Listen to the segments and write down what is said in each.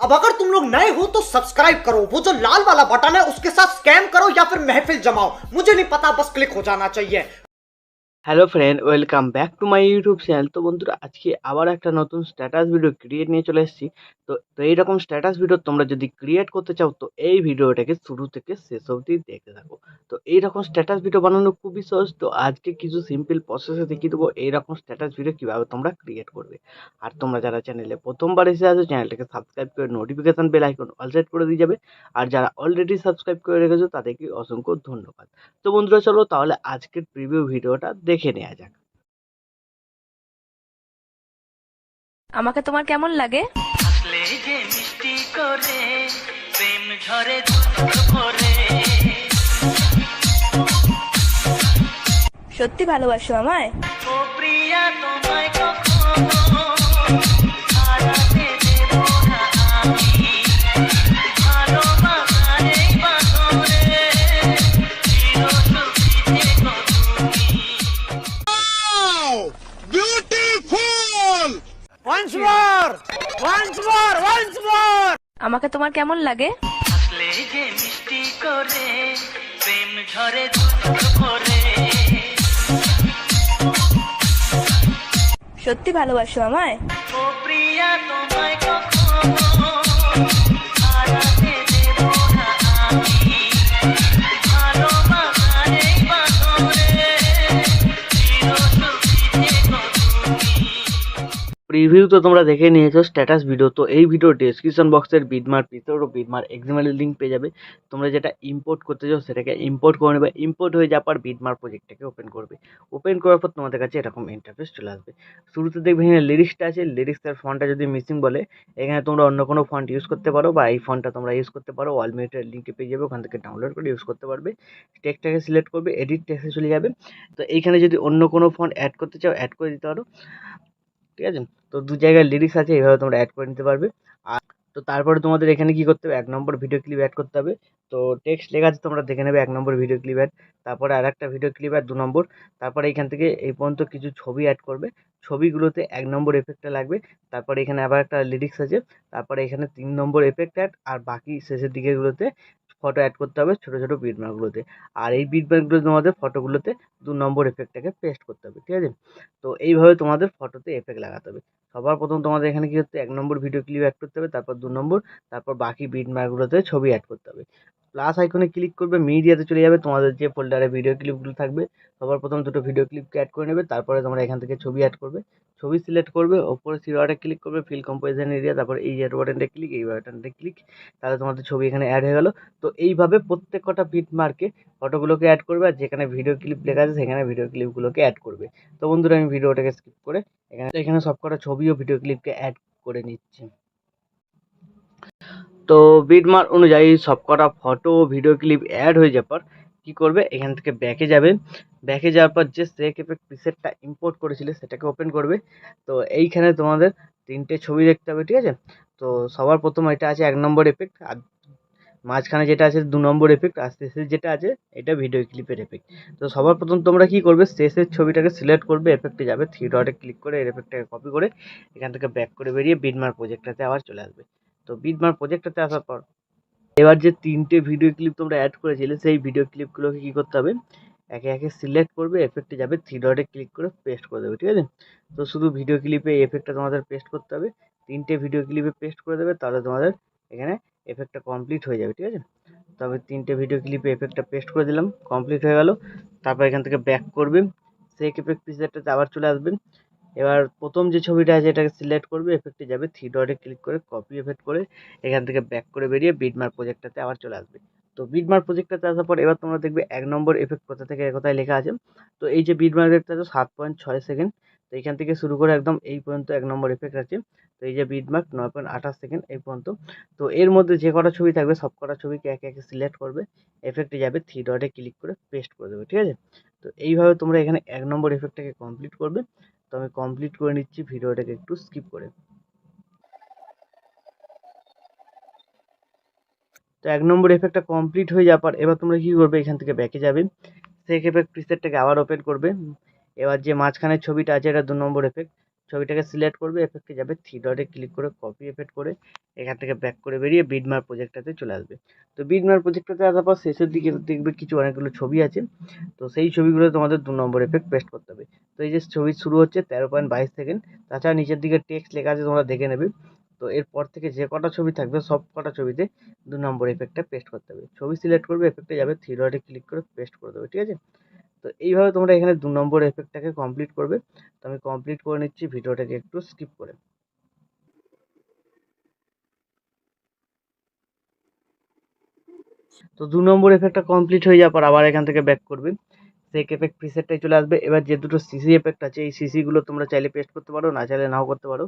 अब अगर तुम लोग नए हो तो सब्सक्राइब करो, वो जो लाल वाला बटन है उसके साथ स्कैम करो या फिर महफिल जमाओ, मुझे नहीं पता, बस क्लिक हो जाना चाहिए। Hello friend, welcome back to my YouTube channel. তো বন্ধুরা, আজকে আবার একটা নতুন স্ট্যাটাস ভিডিও ক্রিয়েট নিয়ে চলে এসেছি। তো এইরকম স্ট্যাটাস ভিডিও তোমরা যদি ক্রিয়েট করতে চাও তো এই ভিডিওটাকে শুরু থেকে শেষ অবধি দেখতে থাকো। তো এইরকম স্ট্যাটাস ভিডিও বানানো খুবই সহজ। তো আজকে কিছু সিম্পল প্রসেসে দেখিয়ে দেবো এইরকম স্ট্যাটাস ভিডিও কীভাবে তোমরা ক্রিয়েট করবে। আর তোমরা যারা চ্যানেলে প্রথমবার এসে আছো চ্যানেলটাকে সাবস্ক্রাইব করে notification bell icon all set করে দিয়ে যাবে। আর যারা অলরেডি সাবস্ক্রাইব করে রেখেছো তাদেরকে অসংখ্য ধন্যবাদ। তো বন্ধুরা, চলো তাহলে আজকের প্রিভিউ ভিডিওটা দেখে নেওয়া যাক। আমাকে তোমার কেমন লাগে? হাসলে যে মিষ্টি করে প্রেম ঝরে দুধ ভরে। সত্যি ভালোবাসো আমায়? ও প্রিয়া, তোমায় কখনো হারাতে দেব না আমি। ভালোবাসার এই বাঁধনে চিরসুখী থেকো তুমি। আমাকে তোমার কেমন লাগে? হাসলে যে মিষ্টি করে প্রেম ঝরে দুধ ভরে। সত্যি ভালোবাসো আমায়? ও প্রিয়া, তোমায় কখনো হারাতে দেব না আমি। ভালোবাসার এই বাঁধনে চিরসুখী থেকো তুমি। প্রিভিউ তো তোমরা দেখে নিয়েছো স্ট্যাটাস ভিডিও। তো এই ভিডিও ডেসক্রিপশন বক্সের বিটমার পিসোর ও বিটমার এক্সএমএল লিঙ্ক পেয়ে যাবে। তোমরা যেটা ইম্পোর্ট করতে চাও সেটাকে ইম্পোর্ট করে নেবে। ইম্পোর্ট হয়ে যাওয়ার পর বিটমার প্রজেক্টটাকে ওপেন করবে। ওপেন করার পর তোমাদের কাছে এরকম ইন্টারফেস চলে আসবে। শুরুতে দেখবে এখানে লিরিক্সটা আছে, লিরিক্সের ফন্টটা যদি মিসিং বলে এখানে তোমরা অন্য কোনো ফন্ট ইউজ করতে পারো বা এই ফন্টটা তোমরা ইউজ করতে পারো। ওয়ালমিটের লিঙ্কে পেয়ে যাবে, ওখান থেকে ডাউনলোড করে ইউজ করতে পারবে। টেক্সটটাকে সিলেক্ট করবে, এডিট টেক্সটে চলে যাবে। তো এইখানে যদি অন্য কোনো ফন্ট অ্যাড করতে চাও অ্যাড করে দিতে পারো, ঠিক আছে। তো দু জায়গায় লিরিক্স আছে, এইভাবে তোমরা অ্যাড করে নিতে পারবে। আর তো তারপরে তোমাদের এখানে কি করতে হবে, 1 নম্বর ভিডিও ক্লিপ অ্যাড করতে হবে। তো টেক্সট লেখা আছে, তোমরা দেখে নেবে 1 নম্বর ভিডিও ক্লিপ অ্যাড। তারপরে আরেকটা ভিডিও ক্লিপ অ্যাড 2 নম্বর। তারপরে এখান থেকে এই পর্যন্ত কিছু ছবি অ্যাড করবে। ছবিগুলোতে 1 নম্বর এফেক্টটা লাগবে। তারপরে এখানে আবার একটা লিরিক্স আছে। তারপরে এখানে 3 নম্বর এফেক্ট অ্যাড, আর বাকি শেষের দিকেরগুলোতে ফটো অ্যাড করতে হবে ছোটো ছোটো বিটমার্কগুলোতে। আর এই বিটমার্কগুলো তোমাদের ফটোগুলোতে 2 নম্বর এফেক্টটাকে পেস্ট করতে হবে, ঠিক আছে। তো এইভাবে তোমাদের ফটোতে এফেক্ট লাগাতে হবে। সবার প্রথম তোমাদের এখানে কি হচ্ছে, 1 নম্বর ভিডিও ক্লিপ অ্যাড করতে হবে, তারপর 2 নম্বর, তারপর বাকি বিটমার্কগুলোতে ছবি অ্যাড করতে হবে। প্লাস আইকনে ক্লিক করবে, মিডিয়াতে চলে যাবে, তোমাদের যে ফোল্ডারে ভিডিও ক্লিপগুলো থাকবে সবার প্রথম দুটো ভিডিও ক্লিপকে অ্যাড করে নেবে। তারপরে তোমরা এখান থেকে ছবি অ্যাড করবে, ছবি সিলেক্ট করবে, ওপরে থ্রি ডটে ক্লিক করবে, ফিল কম্পোজিশন এরিয়া, তারপর এই যে বাটনটা ক্লিক, এই বাটনটা ক্লিক, তাহলে তোমাদের ছবি এখানে অ্যাড হয়ে গেল। তো এইভাবে প্রত্যেক কটা বিটমার্কে ফটোগুলোকে অ্যাড করবে, আর যেখানে ভিডিও ক্লিপ লেখা আছে সেখানে ভিডিও ক্লিপগুলোকে অ্যাড করবে। তো বন্ধুরা, আমি ভিডিওটাকে স্কিপ করে এখানে সবকটা ছবি ও ভিডিও ক্লিপকে অ্যাড করে নিচ্ছি। তো বিটমার্ক অনুযায়ী সবকটা ফটো ও ভিডিও ক্লিপ অ্যাড হয়ে যাওয়ার পর কী করবে, এখান থেকে ব্যাকে যাবে। ব্যাকে যাওয়ার পর যে সেক এফেক্ট প্রিসেটটা ইম্পোর্ট করেছিলে সেটাকে ওপেন করবে। তো এইখানে তোমাদের 3টে ছবি দেখতে হবে, ঠিক আছে। তো সবার প্রথম এটা আছে 1 নম্বর এফেক্ট, আর মাঝখানে যেটা আছে 2 নম্বর এফেক্ট, আর শেষে যেটা আছে এটা ভিডিও ক্লিপের এফেক্ট। তো সবার প্রথম তোমরা কি করবে, শেষের ছবিটাকে সিলেক্ট করবে, এফেক্টে যাবে, থ্রি ডটে ক্লিক করে এর এফেক্টটাকে কপি করে এখান থেকে ব্যাক করে বেরিয়ে বিটমার্ক প্রজেক্টটাতে আবার চলে আসবে। তো বিটমার্ক প্রজেক্টটাতে আসার পর এবার যে 3টে ভিডিও ক্লিপ তোমরা অ্যাড করেছিলে সেই ভিডিও ক্লিপগুলোকে কী করতে হবে, একে একে সিলেক্ট করবে, এফেক্টে যাবে, থ্রি ডটে ক্লিক করে পেস্ট করে দেবে, ঠিক আছে। তো শুধু ভিডিও ক্লিপে এই এফেক্টটা তোমাদের পেস্ট করতে হবে, 3টে ভিডিও ক্লিপে পেস্ট করে দেবে, তাহলে তোমাদের এখানে এফেক্টটা কমপ্লিট হয়ে যাবে, ঠিক আছে। তো আমি 3টে ভিডিও ক্লিপে এফেক্টটা পেস্ট করে দিলাম, কমপ্লিট হয়ে গেল। তারপর এখান থেকে ব্যাক করবে, সেক এফেক্ট প্রিসেটটাতে আবার চলে আসবেন। এবার প্রথম যে ছবিটা আছে এটাকে সিলেক্ট করবে, এফেক্টে যাবে, থ্রি ডটে ক্লিক করে কপি এফেক্ট করে এখান থেকে ব্যাক করে বেরিয়ে বিটমার্ক প্রজেক্টটাতে আবার চলে আসবে। তো বিটমার্ক প্রজেক্টটাতে আসার পর এবার তোমরা দেখবে 1 নম্বর এফেক্ট কোথা থেকে কোথায় লেখা আছে। তো এই যে বিটমার্ক এফেক্টটা আছে 7.6 সেকেন্ড। তো এইখান থেকে শুরু করে একদম এই পর্যন্ত 1 নম্বর এফেক্ট আছে। তো এই যে বিটমার্ক 9.28 সেকেন্ড এই পর্যন্ত। তো এর মধ্যে যে কটা ছবি থাকবে সব কটা ছবিকে একে একে সিলেক্ট করবে, এফেক্টে যাবে, থ্রি ডটে ক্লিক করে পেস্ট করে দেবে, ঠিক আছে। তো এইভাবে তোমরা এখানে 1 নম্বর এফেক্টটাকে কমপ্লিট করবে। তো আমি কমপ্লিট করে নিচ্ছি ভিডিওটাকে একটু স্কিপ করে। তো 1 নম্বর এফেক্টটা কমপ্লিট হয়ে যাওয়ার পর এবার তোমরা কী করবে, এখান থেকে ব্যাকে যাবে, সেক এফেক্ট প্রিসেটটাকে আবার ওপেন করবে। এবার যে মাঝখানের ছবিটা আছে এটা 2 নম্বর এফেক্ট, ছবিটাকে সিলেক্ট করবে, এফেক্টে যাবে, থ্রি ডটে ক্লিক করে কপি এফেক্ট করে এখান থেকে ব্যাক করে বেরিয়ে বিডমার প্রজেক্টটাতে চলে আসবে। তো বিডমার প্রজেক্টটাতে আসার পর শেষের দিকে দেখবে কিছু অনেকগুলো ছবি আছে। তো সেই ছবিগুলো তোমাদের 2 নম্বর এফেক্ট পেস্ট করতে হবে। তো এই যে ছবি শুরু হচ্ছে 13.22 সেকেন্ড, তাছাড়া নিচের দিকে টেক্সট লেখা আছে, তোমরা দেখে নেবে। তো এরপর থেকে যে কটা ছবি থাকবে সব কটা ছবিতে 2 নম্বর এফেক্টটা পেস্ট করতে হবে। ছবি সিলেক্ট করবে, এফেক্টে যাবে, থ্রি ডটে ক্লিক করে পেস্ট করে দেবে, ঠিক আছে? তো এইভাবে তোমরা এখানে 2 নম্বর এফেক্টটাকে কমপ্লিট করবে। তো আমি কমপ্লিট করে নিচ্ছি ভিডিওটাকে একটু স্কিপ করে। তো 2 নম্বর এফেক্টটা কমপ্লিট হয়ে যাওয়ার পর আবার এখান থেকে ব্যাক করবে, সেক এফেক্ট প্রিসেটটাই চলে আসবে। এবার যে দুটো সিসি এফেক্ট আছে এই সিসিগুলো তোমরা চাইলে পেস্ট করতে পারো, না চাইলে নাও করতে পারো।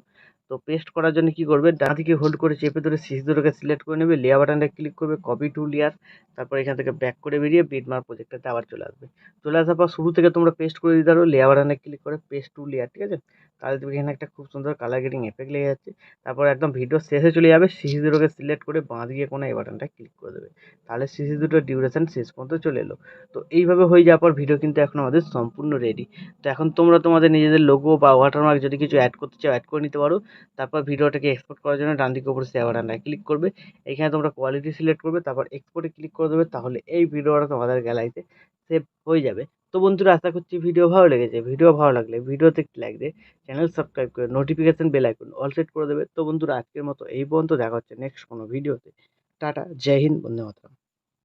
তো পেস্ট করার জন্য কি করবে, ডান দিকে হোল্ড করে চেপে ধরে সিসি দুটোকে সিলেক্ট করে নেবে, লেয়ার বাটনটা ক্লিক করবে, কপি টু লেয়ার, তারপর এখান থেকে ব্যাক করে বেরিয়ে বিটমার্ক প্রজেক্টটাতে আবার চলে আসবে। চলে আসার পর শুরু থেকে তোমরা পেস্ট করে দিতে পারো, লেয়ার বাটনে ক্লিক করে পেস্ট টু লেয়ার, ঠিক আছে? তাহলে তুমি এখানে একটা খুব সুন্দর কালার গ্রেডিং এফেক্ট লেগে যাচ্ছে। তারপর একদম ভিডিও শেষে চলে যাবে, সিসি দুটোকে সিলেক্ট করে বাঁ দিকে কোনো এই বাটনটা ক্লিক করে দেবে, তাহলে সিসি দুটোর ডিউরেশন শেষ পর্যন্ত চলে এলো। তো এইভাবে হয়ে যাওয়ার পর ভিডিও কিন্তু এখন আমাদের সম্পূর্ণ রেডি। তো এখন তোমরা তোমাদের নিজেদের লোগো বা ওয়াটারমার্ক যদি কিছু অ্যাড করতে চাও অ্যাড করে নিতে পারো। তারপর ভিডিওটাকে এক্সপোর্ট করার জন্য ডান দিকে উপরে শেয়ার বাটনটা ক্লিক করবে, এখানে তোমরা কোয়ালিটি সিলেক্ট করবে, তারপর এক্সপোর্টে ক্লিক করে দেবে, তাহলে এই ভিডিওটা তোমাদের গ্যালারিতে সেভ হয়ে যাবে। তো বন্ধুরা, আশা করছি ভিডিও ভালো লেগেছে। ভিডিও ভালো লাগলে ভিডিওতে একটি লাইক দিয়ে চ্যানেল সাবস্ক্রাইব করে notification bell icon all set করে দেবে। তো বন্ধুরা, আজকের মতো এই পর্যন্ত, দেখা হচ্ছে নেক্সট কোনো ভিডিওতে। টাটা, জয় হিন্দ, বন্দে মাতরম।